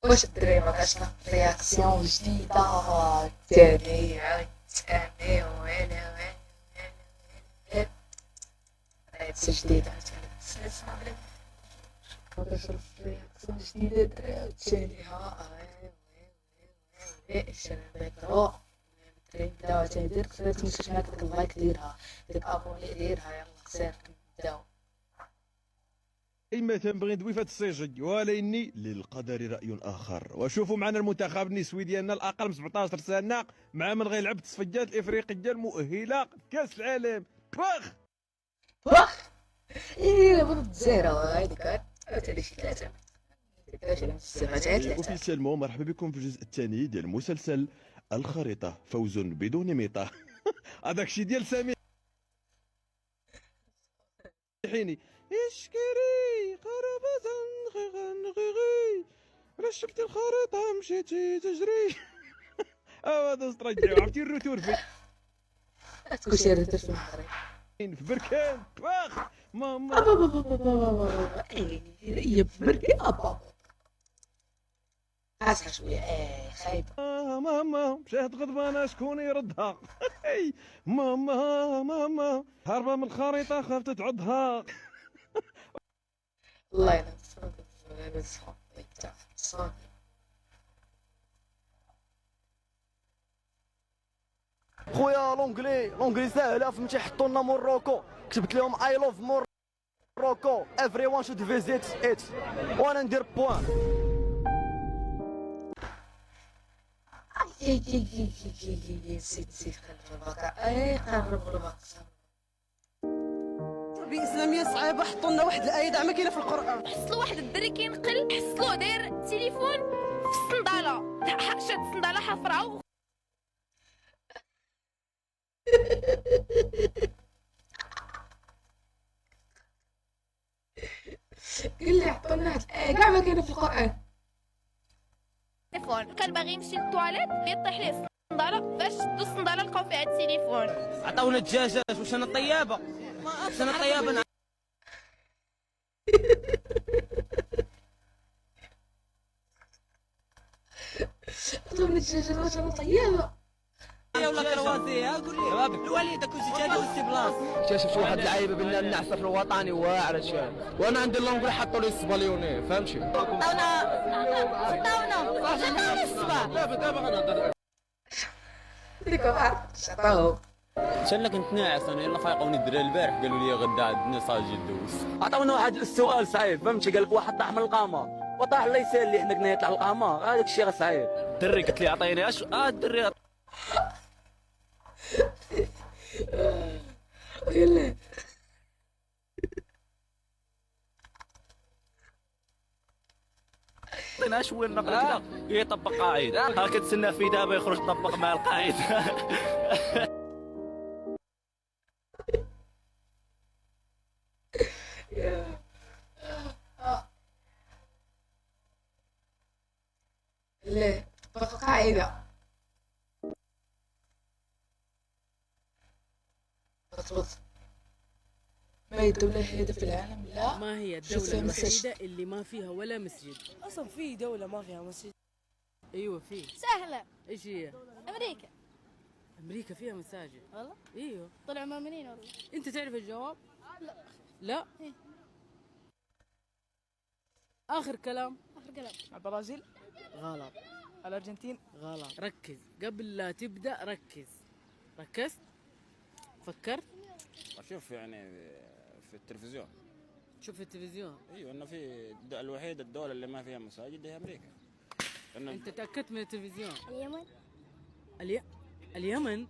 واش الدراري مبقاش رياكسيون جديدة تاني عاود تاني ويلي رياكسيون جديدة عاوتاني مبقاش رياكسيون جديدة دراري عاوتاني شرا الميكرو الدراري نبداو عاوتاني ديريكت لا تنساش معاك داك اللايك ديرها داك ابوني ديرها يلا سير نبداو. إما تنبغي ندوي في هذا السجن ولكني للقدر رأي آخر. وشوفوا معنا المنتخب النسوي ديالنا الأقل من 17 سنة مع من غيلعب التصفيات الإفريقية المؤهلة كأس العالم. واخ إيه بغيت الجزيرة هاذيك عاوتاني شي ثلاثة اوفيسيالمون مرحبا بكم في الجزء الثاني ديال مسلسل الخريطة فوز بدون ميطة. هذاك الشيء ديال سامي حيني اشكري خربزا غيغي رشبتي الخريطة مشيتي تجري. هذا ترجعوا عرفتي الروتور فين كلشي ريتر في المغرب في بركان واخ ماما هي في بركي اسمع شويه خايبه ماما مشات غضبانه شكون يردها. ماما هربه من الخريطه خافت تعضها. الله ينصر خويا لونجلي ساهله فهمتي حطوا لنا موروكو كتبت لهم اي لوف موروكو افري وان شود فيزيت ات وانا ندير بوان. نسيت قلب البقاء قرب البقاء تربية إسلامية صعيبة حطوا لنا واحد الآية ما كاينة في القرآن. حصلوا واحد الدري كينقل حصلوه داير تليفون في الصندالة شاد الصندالة حفرة قال لي حطوا لنا واحد الآية كاع ما كاينة في القرآن. التليفون كان باغي يمشي للتواليت يطيح ليه الصندالة باش شدوا الصندالة لقاو فيها التليفون. عطاونا الدجاجات واش انا طيابة واش انا طيابة عطاونا الدجاجة واش انا طيابة يا ولا كرواسي قول لي الوالدة كلشي جاني وسط بلاص. اكتشفت واحد اللعيبه بان النعسه في الوطني واعره شان وانا عندي اللونغلي حطوا لي السباليوني فهمتي. عطاونا الصباح دابا غنهضر ديك واحد عطاوهم شنو كنت ناعس انا يلا فايقوني الدراري البارح قالوا لي غدا عندنا صاجي دوز. عطاونا واحد السؤال صعيب فهمتي قال لك واحد طاح من القمر وطاح الله يسهل لي حنا كنا يطلع القمر هذاك الشيء صعيب. الدري قلت لي عطيني اش الدري يلا عطينا شويه نقرا كذا يطبق قاعد ها كتسنى في دابا يخرج يطبق مع القاعد. لا طبق قاعدة بط ما هي الدولة الوحيدة في العالم لا ما هي شوف الدولة فيها مساجد. الوحيدة اللي ما فيها ولا مسجد؟ أصلا في دولة ما فيها مسجد. أيوة في. سهلة إيش هي؟ أمريكا. أمريكا فيها مساجد. والله أيوة. طلعوا مؤمنين والله. أنت تعرف الجواب؟ لا. لا؟ إيه. آخر كلام. آخر كلام. البرازيل. غلط. الأرجنتين. غلط. ركز قبل لا تبدأ ركز. ركزت؟ فكرت؟ اشوف يعني في التلفزيون. شوف التلفزيون. ايوه انه في الوحيده الدوله اللي ما فيها مساجد هي امريكا. انت تاكدت من التلفزيون؟ اليمن. اليمن.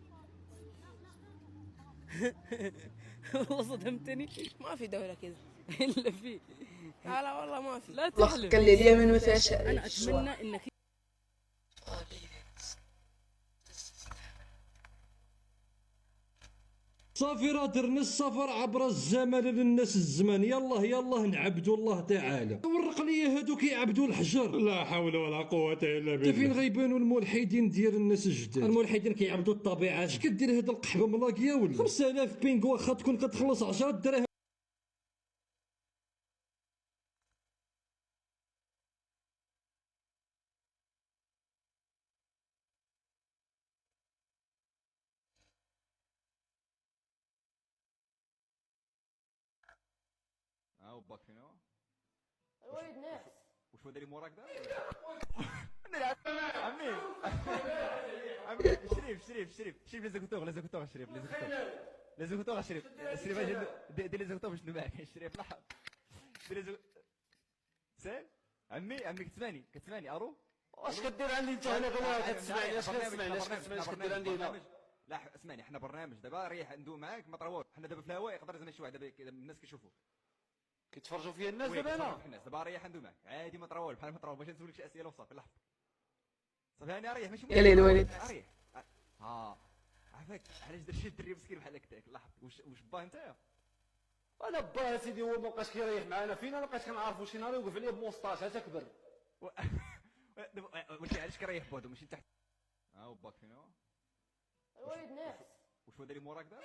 والله صدمتني. ما في دولة كذا. الا في. لا والله ما في. لا الله تحلف. قال لي اليمن ما فيهاش انا اتمنى انك صافي راه درنا السفر عبر الزمن للناس الزمان يلا نعبدوا الله تعالى. ورق لي هادوك يعبدوا الحجر. لا حول ولا قوة الا بالله. فين غيبانوا الملحدين ديال الناس الجداد؟ الملحدين كيعبدوا الطبيعة. اش كدير هاد القحبة ملاقيه ولا 5000 بينغ واخا تكون كتخلص 10 دراهم باك فينا الوليد ناعس. واش هو داير موراك دابا عمي عمي شريف لي زيكوتور شريف لي زيكوتور شريف دير لي زيكوتور باش نباك شريف لحظ دير لي زيكوتور سير عمي كتسمعني ارو واش كدير عندي انت هنا غير كتسمعني؟ اش كدير عندي هنا؟ لا اسمعني، حنا برنامج دابا ريح ندوي معاك ما تروض، حنا دابا في الهواء يقدر يزعما شي واحد دابا الناس كيشوفوا كيتفرجوا فيا الناس دابا انا. الناس دابا ريح ندوي معاك عادي ما تروض بحال ما تروض باش نسولك شي اسئله وصافي لحظه صافي هاني ريح ماشي يا ليل الوليد ريح عافاك علاش درت شي دري مسكين بحال هكاك لحظه واش باه نتايا انا با سيدي هو مابقاش كيريح معانا فينا، ما بقاش كنعرفوا شي نهار يوقف عليه بموسطاش عاد تكبر ولكن علاش كريح بوحدو ماشي تحت باك فينا الوليد ناعس. واش هو داير موراك دابا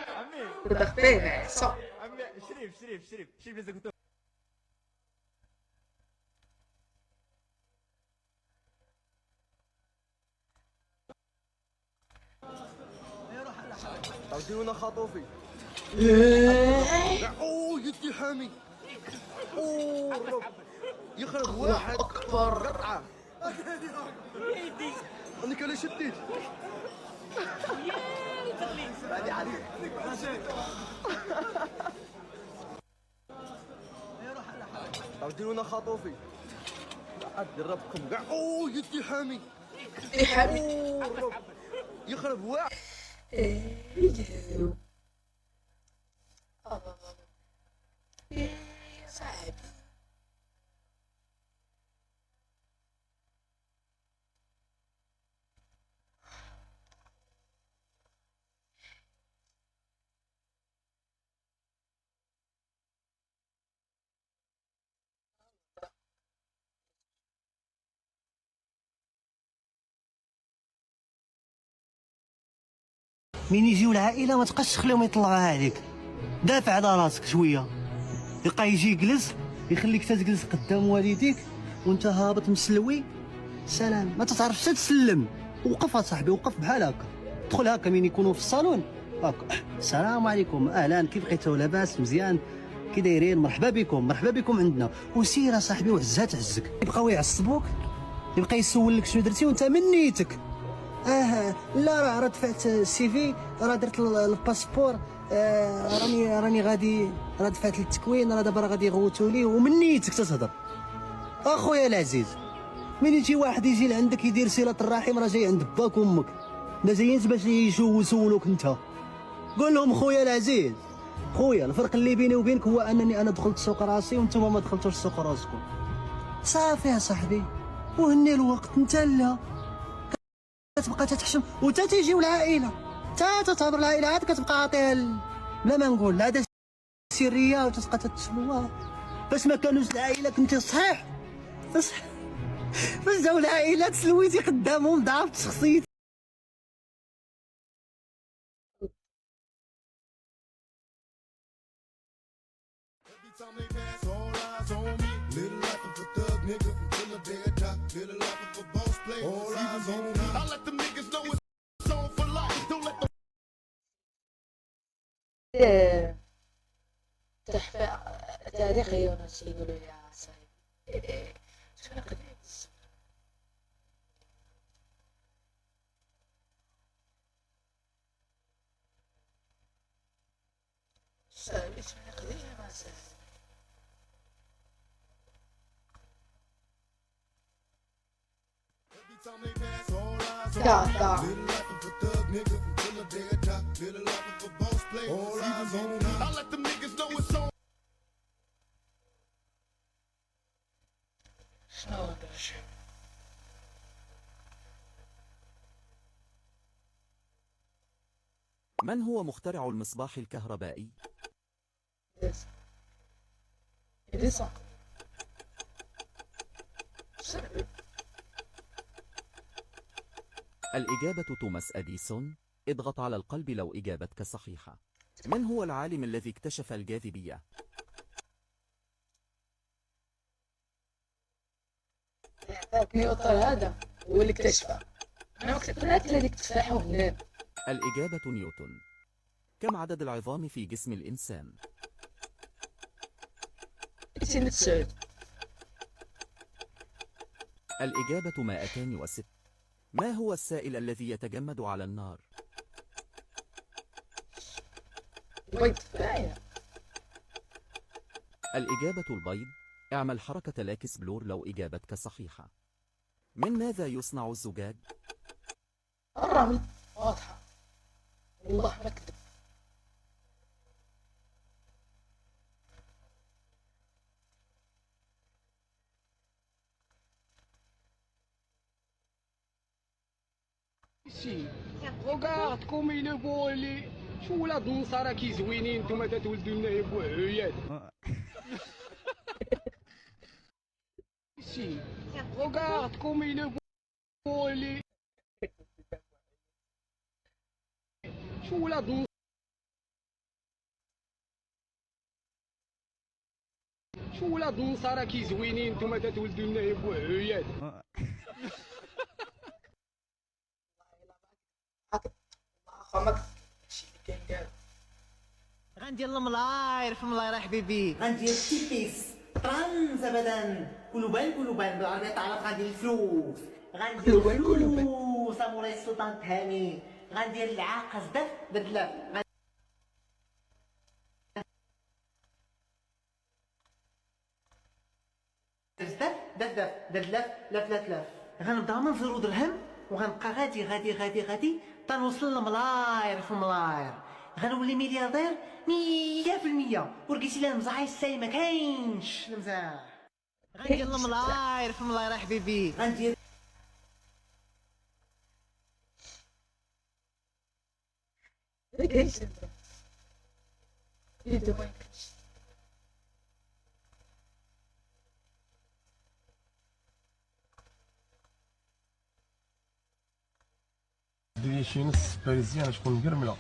عمي تدخليه ناعس. عمي شريف لي زيكوتور عاوديونا خاطوفي اوه يدي حامي اوه يخرب واحد اكبر. قطعه انا كان شديت هادي عليك عاوديونا خاطوفي عاد ربكم كاع اوه يدي حامي يا حبيبي يخرب واحد يا صاحبي من يجيو العائله ما تبقاش تخليهم يطلعوها عليك، دافع على راسك شويه، يبقى يجي يجلس يخليك تجلس قدام والديك وانت هابط مسلوي سلام ما تعرفش حتى تسلم. وقف اصاحبي وقف بحال هكا، دخل هكا من يكونوا في الصالون هكا السلام عليكم اهلا كيف بقيتوا لاباس مزيان كي دايرين مرحبا بكم عندنا وسير اصاحبي وعزها تعزك. يبقاو يعصبوك يبقى يسول لك شنو درتي وانت من نيتك لا راه دفعت السيفي راه درت الباسبور راني غادي راه دفعت التكوين راه دابا غادي يغوتوا لي ومن نيتك تتهضر. اخويا العزيز من يجي واحد يجي لعندك يدير صله الرحم راه جاي عند باك وامك ما جايينش باش يجوا يسولوك انت. قول لهم خويا العزيز خويا الفرق اللي بيني وبينك هو انني انا دخلت سوق راسي وانتم ما دخلتوش سوق راسكم صافي يا صاحبي وهني الوقت انت لا كتبقى تتحشم وتا تيجيو العائله تا تتهضر العائله عاد كتبقى عاطيها بلا ما نقول هذا سريه وتبقى تتسلوها. فاش ما كانوش العائله كنتي صحيح فاش جاو العائله تسلويتي قدامهم ضعفت شخصيتي. تحفة تاريخي وناس يقولوا يا صاحبي شنو نقدر صاحبي شنو نقدر يا صاحبي دا من هو مخترع المصباح الكهربائي؟ إديسون. الإجابة توماس أديسون. اضغط على القلب لو إجابتك صحيحة. من هو العالم الذي اكتشف الجاذبية؟ نيوتن هذا هو اللي اكتشفها. أنا اكتشفت الذي اكتشفه هنا. الإجابة نيوتن. كم عدد العظام في جسم الإنسان؟ سنة 9. الإجابة 206. ما هو السائل الذي يتجمد على النار؟ البيض باينة. الإجابة البيض. اعمل حركة لاكس بلور لو إجابتك صحيحة. من ماذا يصنع الزجاج؟ الرمل. واضحة. والله ما أكذب. Regarde comme il est beau les شو ولاد النصارى كي زوينين نتوما تتولدوا لنا بوعيات. Regarde comme il est beau les شو ولاد شو ولاد النصارى كي زوينين نتوما تتولدوا لنا بوعيات. غندير الملاير في الملاير حبيبي، غندير تيبيس طرنز ابدا كلوبان بالعربيه تعرف، غندير الفلوس، غندير الفلوس مولاي السلطان التهامي، غندير العاقه زدف بدلاف، زدف دردلاف لاف غنبدا من 0 درهم وغنبقى غادي تنوصل للملاير في الملاير، غنولي ملياردير 100%. ولقيتي لي المزاح ما كاينش المزاح، غندير الملاير في الملاير حبيبي، غندير ديري شي نص باريزيان تكون مقرمله،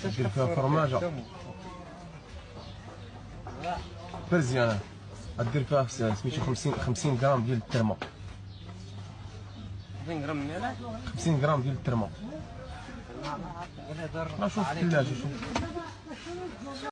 دير فيها فرماجه باريزيانه، دير فيها سميتو 50 غرام ديال الترمه، 50 غرام ديال الترمه. شوف في الثلاجه شوف.